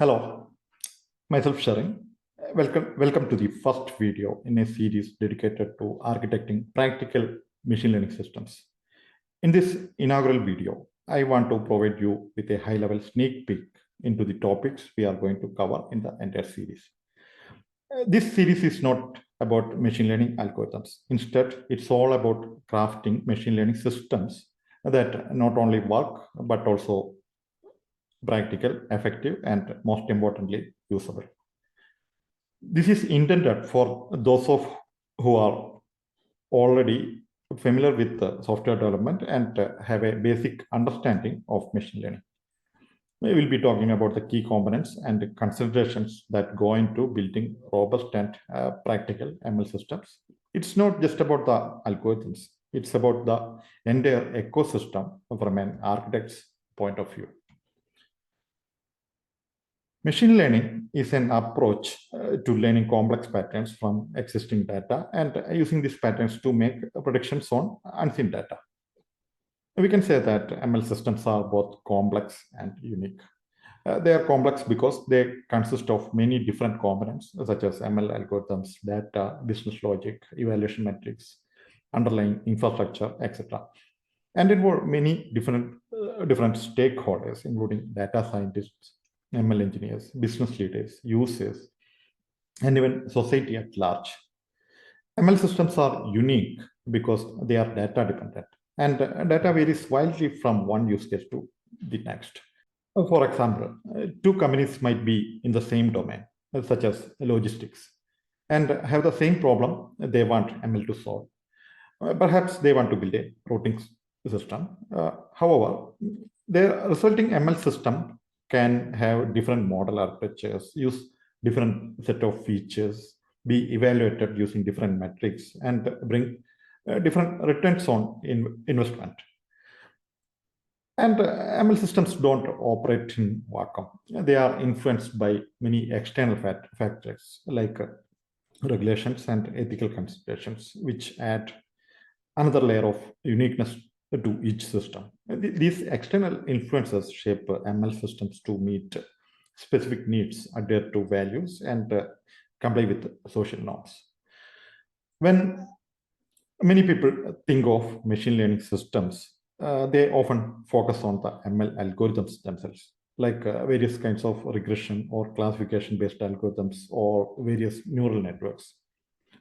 Hello, myself Sherin. Welcome to the first video in a series dedicated to architecting practical machine learning systems. In this inaugural video, I want to provide you with a high-level sneak peek into the topics we are going to cover in the entire series. This series is not about machine learning algorithms. Instead, it's all about crafting machine learning systems that not only work, but also practical, effective, and most importantly, usable. This is intended for those who are already familiar with software development and have a basic understanding of machine learning. We will be talking about the key components and considerations that go into building robust and practical ML systems. It's not just about the algorithms, it's about the entire ecosystem from an architect's point of view. Machine learning is an approach to learning complex patterns from existing data and using these patterns to make predictions on unseen data. We can say that ML systems are both complex and unique. They are complex because they consist of many different components, such as ML algorithms, data, business logic, evaluation metrics, underlying infrastructure, etc., and involve many different stakeholders, including data scientists, ML engineers, business leaders, users, and even society at large. ML systems are unique because they are data dependent, and data varies wildly from one use case to the next. For example, two companies might be in the same domain, such as logistics, and have the same problem they want ML to solve. Perhaps they want to build a routing system. However, their resulting ML system can have different model architectures, use different set of features, be evaluated using different metrics, and bring different returns on investment. And ML systems don't operate in vacuum. They are influenced by many external factors like regulations and ethical considerations, which add another layer of uniqueness to each system. These external influences shape ML systems to meet specific needs, adhere to values, and comply with social norms. When many people think of machine learning systems, they often focus on the ML algorithms themselves, like various kinds of regression or classification-based algorithms or various neural networks.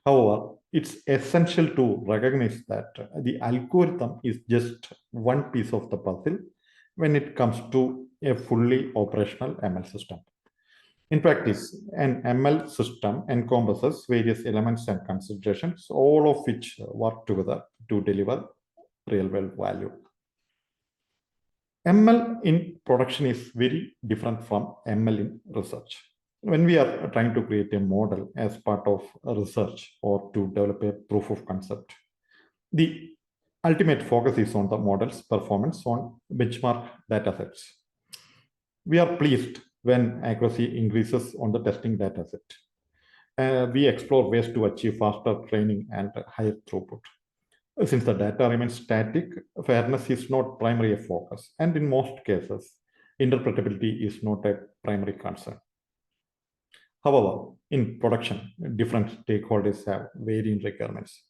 However, it's essential to recognize that the algorithm is just one piece of the puzzle when it comes to a fully operational ML system. In practice, an ML system encompasses various elements and considerations, all of which work together to deliver real-world value. ML in production is very different from ML in research. When we are trying to create a model as part of research or to develop a proof of concept, the ultimate focus is on the model's performance on benchmark datasets. We are pleased when accuracy increases on the testing dataset. We explore ways to achieve faster training and higher throughput. Since the data remains static, fairness is not primary focus, and in most cases, interpretability is not a primary concern. However, in production, different stakeholders have varying requirements.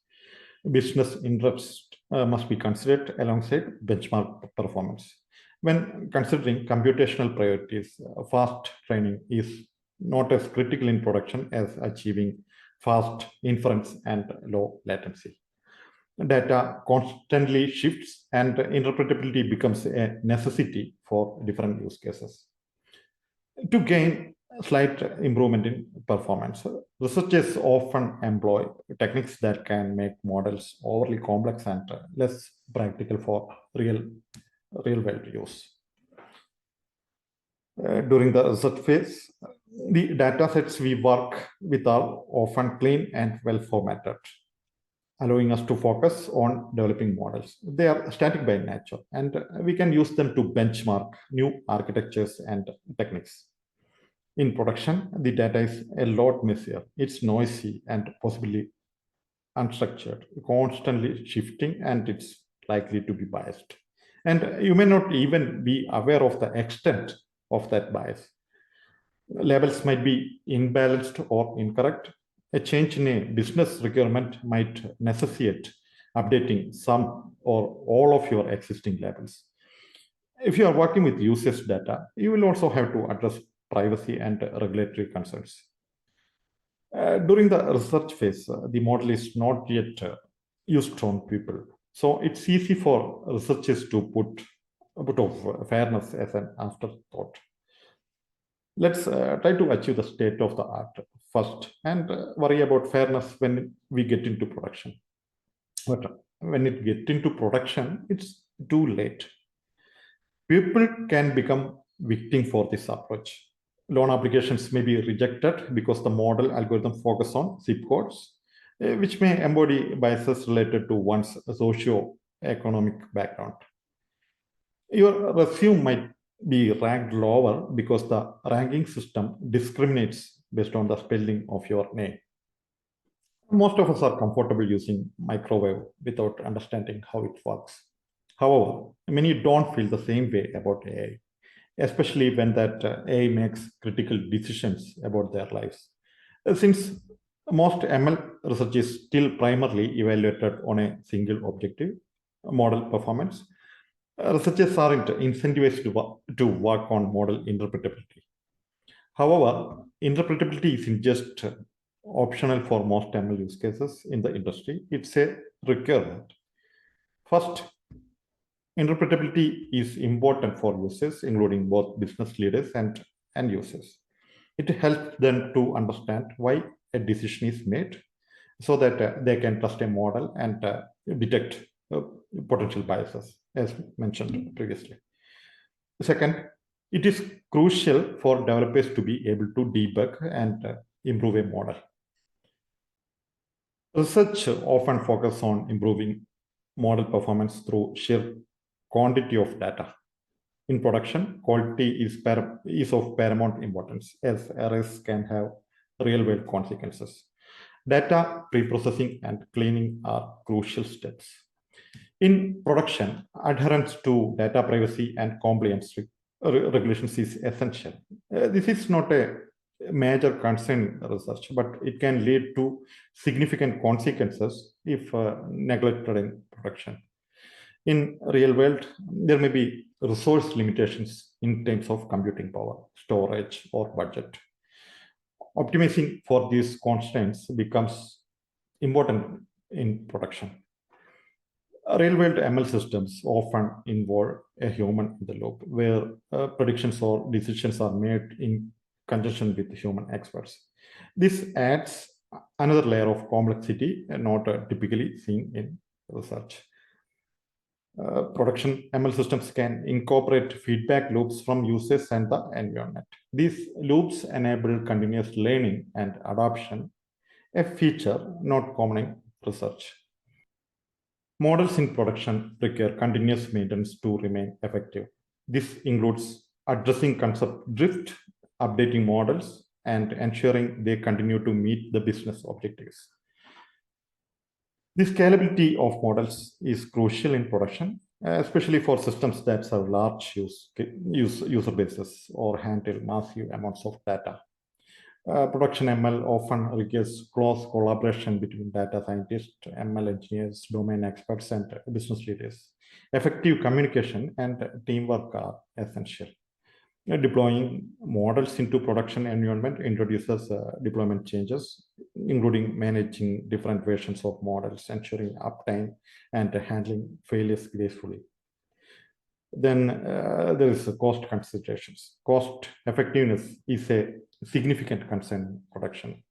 Business interests must be considered alongside benchmark performance. When considering computational priorities, fast training is not as critical in production as achieving fast inference and low latency. Data constantly shifts and interpretability becomes a necessity for different use cases. To gain slight improvement in performance, researchers often employ techniques that can make models overly complex and less practical for real-world use. During the research phase, the data sets we work with are often clean and well-formatted, allowing us to focus on developing models. They are static by nature, and we can use them to benchmark new architectures and techniques. In production, the data is a lot messier. It's noisy and possibly unstructured, constantly shifting, and it's likely to be biased. And you may not even be aware of the extent of that bias. Labels might be imbalanced or incorrect. A change in a business requirement might necessitate updating some or all of your existing labels. If you are working with users' data, you will also have to address privacy and regulatory concerns. During the research phase, the model is not yet used on people. So it's easy for researchers to put off fairness as an afterthought. Let's try to achieve the state of the art first and worry about fairness when we get into production. But when it gets into production, it's too late. People can become victim for this approach. Loan applications may be rejected because the model algorithm focus on zip codes, which may embody biases related to one's socio-economic background. Your resume might be ranked lower because the ranking system discriminates based on the spelling of your name. Most of us are comfortable using microwave without understanding how it works. However, many don't feel the same way about AI, especially when that AI makes critical decisions about their lives. Since most ML research is still primarily evaluated on a single objective, model performance, researchers aren't incentivized to work on model interpretability. However, interpretability isn't just optional for most ML use cases in the industry, it's a requirement. First, interpretability is important for users, including both business leaders and end users. It helps them to understand why a decision is made so that they can trust a model and detect potential biases, as mentioned previously. Second, it is crucial for developers to be able to debug and improve a model. Research often focuses on improving model performance through sheer quantity of data. In production, quality is of paramount importance, as errors can have real-world consequences. Data pre-processing and cleaning are crucial steps. In production, adherence to data privacy and compliance regulations is essential. This is not a major concern in research, but it can lead to significant consequences if neglected in production. In real world, there may be resource limitations in terms of computing power, storage, or budget. Optimizing for these constraints becomes important in production. Real-world ML systems often involve a human in the loop, where predictions or decisions are made in conjunction with human experts. This adds another layer of complexity not typically seen in research. Production ML systems can incorporate feedback loops from users and the environment. These loops enable continuous learning and adoption, a feature not common in research. Models in production require continuous maintenance to remain effective. This includes addressing concept drift, updating models, and ensuring they continue to meet the business objectives. The scalability of models is crucial in production, especially for systems that serve large user bases or handle massive amounts of data. Production ML often requires close collaboration between data scientists, ML engineers, domain experts, and business leaders. Effective communication and teamwork are essential. Deploying models into production environment introduces deployment changes, including managing different versions of models, ensuring uptime, and handling failures gracefully. Then there is cost considerations. Cost effectiveness is a significant concern in production.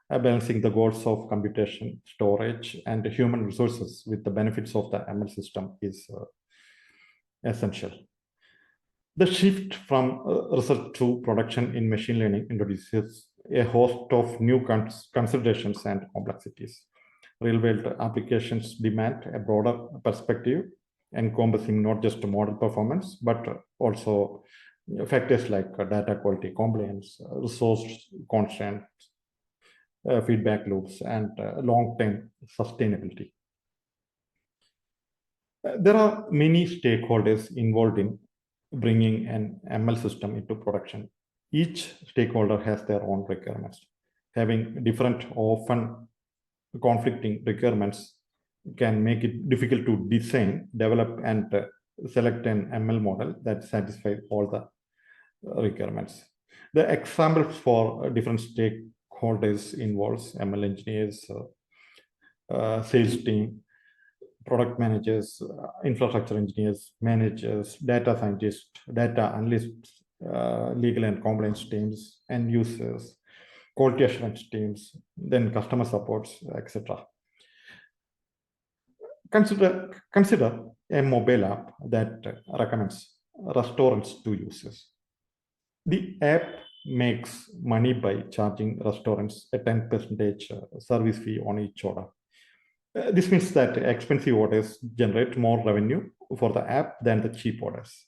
Balancing the goals of computation, storage, and human resources with the benefits of the ML system is essential. The shift from research to production in machine learning introduces a host of new considerations and complexities. Real-world applications demand a broader perspective, encompassing not just model performance, but also factors like data quality, compliance, resource constraints, feedback loops, and long-term sustainability. There are many stakeholders involved in bringing an ML system into production. Each stakeholder has their own requirements. Having different, often conflicting requirements can make it difficult to design, develop, and select an ML model that satisfies all the requirements. The examples for different stakeholders involves ML engineers, sales team, product managers, infrastructure engineers, managers, data scientists, data analysts, legal and compliance teams, end users, quality assurance teams, then customer supports, etc. Consider a mobile app that recommends restaurants to users. The app makes money by charging restaurants a 10% service fee on each order. This means that expensive orders generate more revenue for the app than the cheap orders.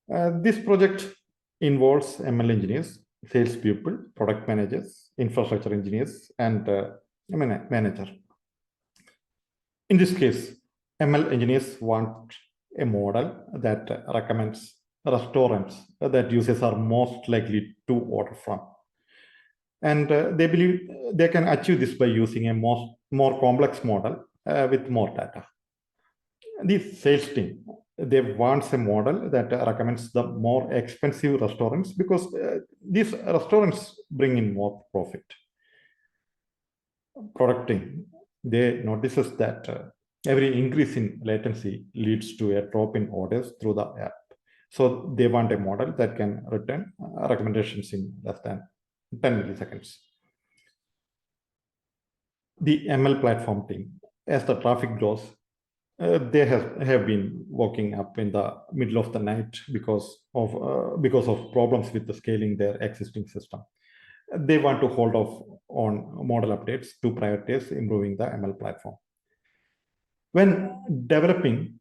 This project involves ML engineers, salespeople, product managers, infrastructure engineers, and manager. In this case, ML engineers want a model that recommends restaurants that users are most likely to order from. And they believe they can achieve this by using a more complex model with more data. The sales team, they want a model that recommends the more expensive restaurants because these restaurants bring in more profit. Product team, they notices that every increase in latency leads to a drop in orders through the app. So they want a model that can return recommendations in less than 10 milliseconds. The ML platform team, as the traffic grows, they have been waking up in the middle of the night because of problems with the scaling their existing system. They want to hold off on model updates to prioritize improving the ML platform. When developing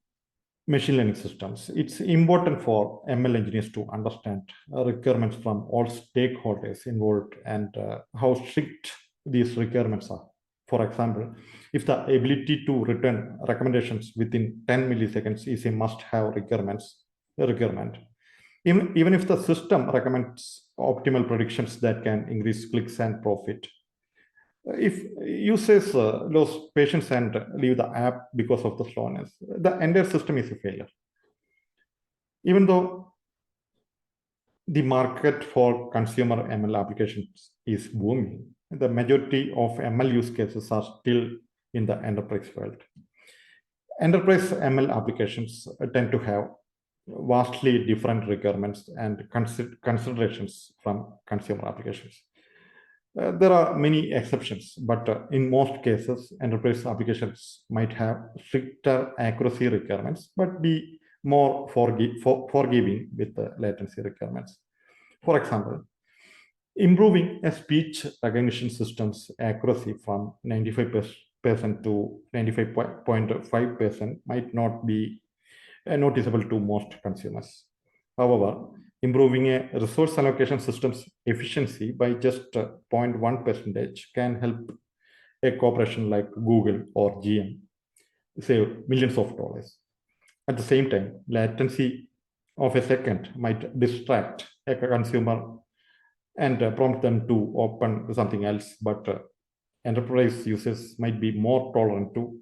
machine learning systems, it's important for ML engineers to understand requirements from all stakeholders involved and how strict these requirements are. For example, if the ability to return recommendations within 10 milliseconds is a must-have requirement, even if the system recommends optimal predictions that can increase clicks and profit, if users lose patience and leave the app because of the slowness, the entire system is a failure. Even though the market for consumer ML applications is booming, the majority of ML use cases are still in the enterprise world. Enterprise ML applications tend to have vastly different requirements and considerations from consumer applications. There are many exceptions, but in most cases, enterprise applications might have stricter accuracy requirements, but be more forgiving with the latency requirements. For example, improving a speech recognition system's accuracy from 95% to 95.5% might not be noticeable to most consumers. However, improving a resource allocation system's efficiency by just 0.1% can help a corporation like Google or GM save millions of dollars. At the same time, latency of a second might distract a consumer and prompt them to open something else, but enterprise users might be more tolerant to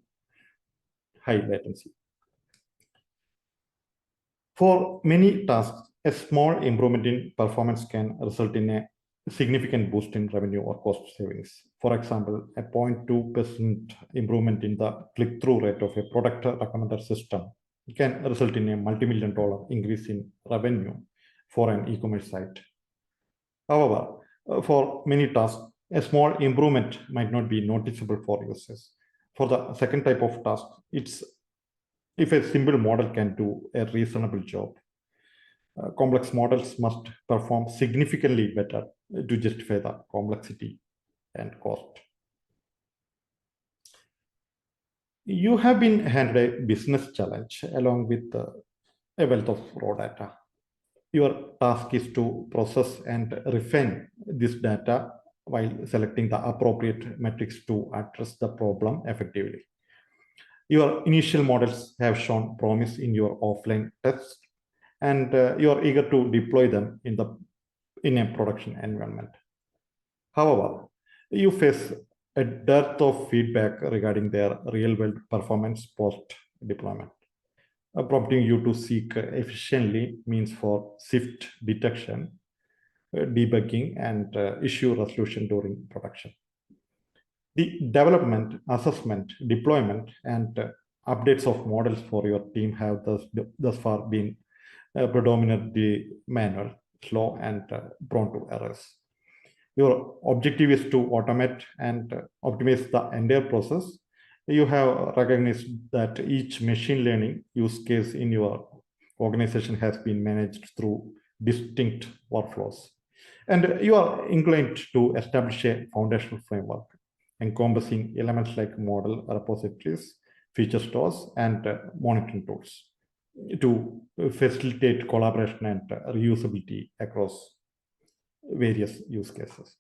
high latency. For many tasks, a small improvement in performance can result in a significant boost in revenue or cost savings. For example, a 0.2% improvement in the click-through rate of a product recommender system can result in a multi-million-dollar increase in revenue for an e-commerce site. However, for many tasks, a small improvement might not be noticeable for users. For the second type of task, it's if a simple model can do a reasonable job. Complex models must perform significantly better to justify the complexity and cost. You have been handed a business challenge along with a wealth of raw data. Your task is to process and refine this data while selecting the appropriate metrics to address the problem effectively. Your initial models have shown promise in your offline tests, and you are eager to deploy them in the in a production environment. However, you face a dearth of feedback regarding their real-world performance post-deployment. Prompting you to seek efficiently means for swift detection, debugging, and issue resolution during production. The development, assessment, deployment, and updates of models for your team have thus far been predominantly manual, slow, and prone to errors. Your objective is to automate and optimize the entire process. You have recognized that each machine learning use case in your organization has been managed through distinct workflows. And you are inclined to establish a foundational framework encompassing elements like model repositories, feature stores, and monitoring tools to facilitate collaboration and reusability across various use cases.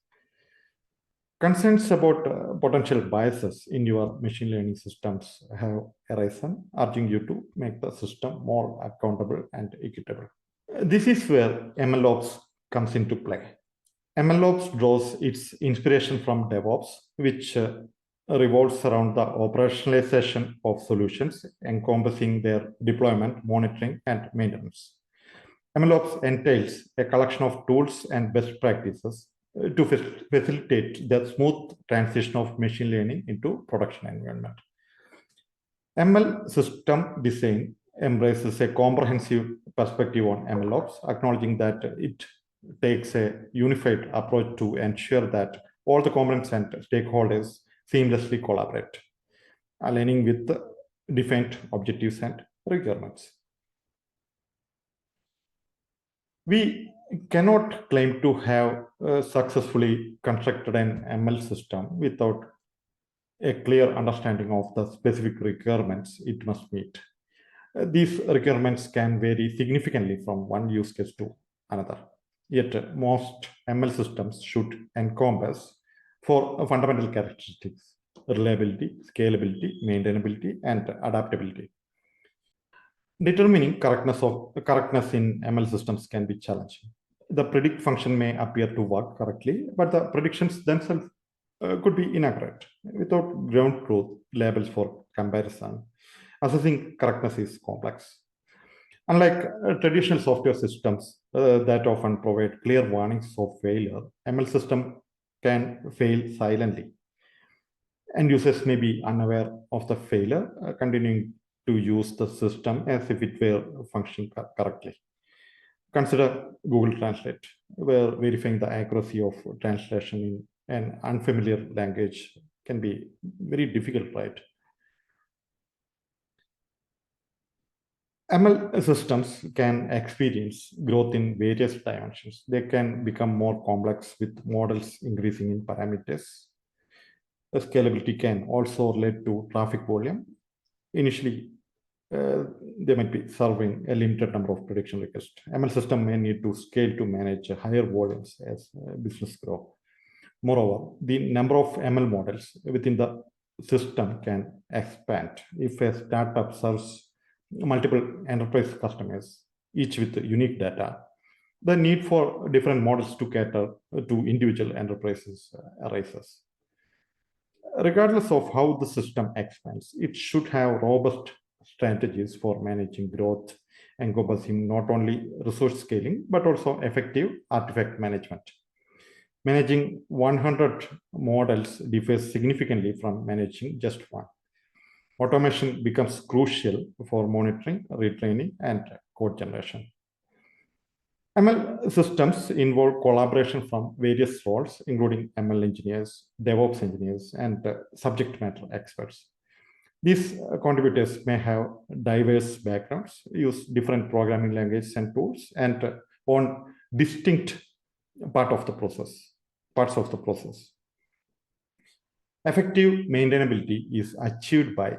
Concerns about potential biases in your machine learning systems have arisen, urging you to make the system more accountable and equitable. This is where MLOps comes into play. MLOps draws its inspiration from DevOps, which revolves around the operationalization of solutions encompassing their deployment, monitoring, and maintenance. MLOps entails a collection of tools and best practices to facilitate the smooth transition of machine learning into production environment. ML system design embraces a comprehensive perspective on MLOps, acknowledging that it takes a unified approach to ensure that all the components and stakeholders seamlessly collaborate, aligning with the defined objectives and requirements. We cannot claim to have successfully constructed an ML system without a clear understanding of the specific requirements it must meet. These requirements can vary significantly from one use case to another. Yet most ML systems should encompass four fundamental characteristics: reliability, scalability, maintainability, and adaptability. Determining correctness in ML systems can be challenging. The predict function may appear to work correctly, but the predictions themselves could be inaccurate. Without ground truth labels for comparison, assessing correctness is complex. Unlike traditional software systems that often provide clear warnings of failure, ML system can fail silently. And users may be unaware of the failure, continuing to use the system as if it were functioning correctly. Consider Google Translate, where verifying the accuracy of translation in an unfamiliar language can be very difficult, right? ML systems can experience growth in various dimensions. They can become more complex with models increasing in parameters. Scalability can also relate to traffic volume. Initially, they might be serving a limited number of prediction requests. ML system may need to scale to manage higher volumes as business grow. Moreover, the number of ML models within the system can expand. If a startup serves multiple enterprise customers, each with unique data, the need for different models to cater to individual enterprises arises. Regardless of how the system expands, it should have robust strategies for managing growth, encompassing not only resource scaling, but also effective artifact management. Managing 100 models differs significantly from managing just one. Automation becomes crucial for monitoring, retraining, and code generation. ML systems involve collaboration from various roles, including ML engineers, DevOps engineers, and subject matter experts. These contributors may have diverse backgrounds, use different programming languages and tools, and own distinct parts of the process. Effective maintainability is achieved by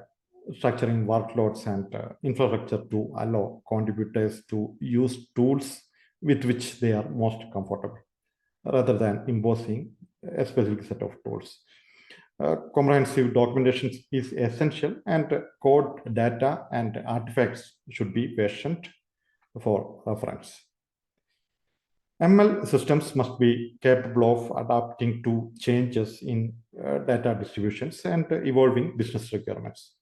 structuring workloads and infrastructure to allow contributors to use tools with which they are most comfortable, rather than imposing a specific set of tools. Comprehensive documentation is essential, and code, data, and artifacts should be versioned for reference. ML systems must be capable of adapting to changes in data distributions and evolving business requirements.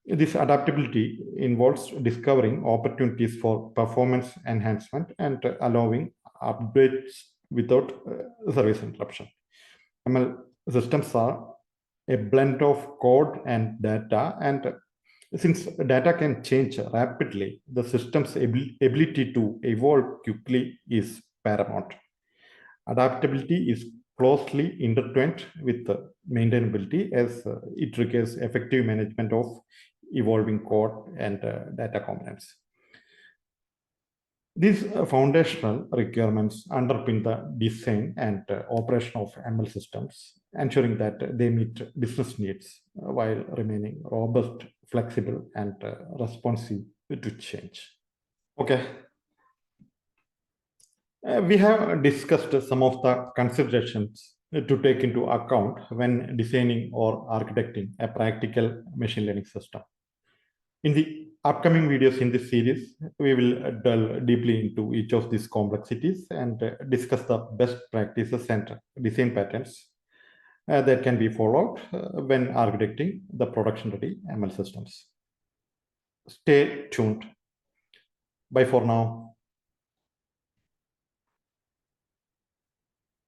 This adaptability involves discovering opportunities for performance enhancement and allowing updates without service interruption. ML systems are a blend of code and data, and since data can change rapidly, the system's ability to evolve quickly is paramount. Adaptability is closely intertwined with maintainability, as it requires effective management of evolving code and data components. These foundational requirements underpin the design and operation of ML systems, ensuring that they meet business needs while remaining robust, flexible, and responsive to change. Okay. We have discussed some of the considerations to take into account when designing or architecting a practical machine learning system. In the upcoming videos in this series, we will delve deeply into each of these complexities and discuss the best practices and design patterns that can be followed when architecting the production-ready ML systems. Stay tuned. Bye for now.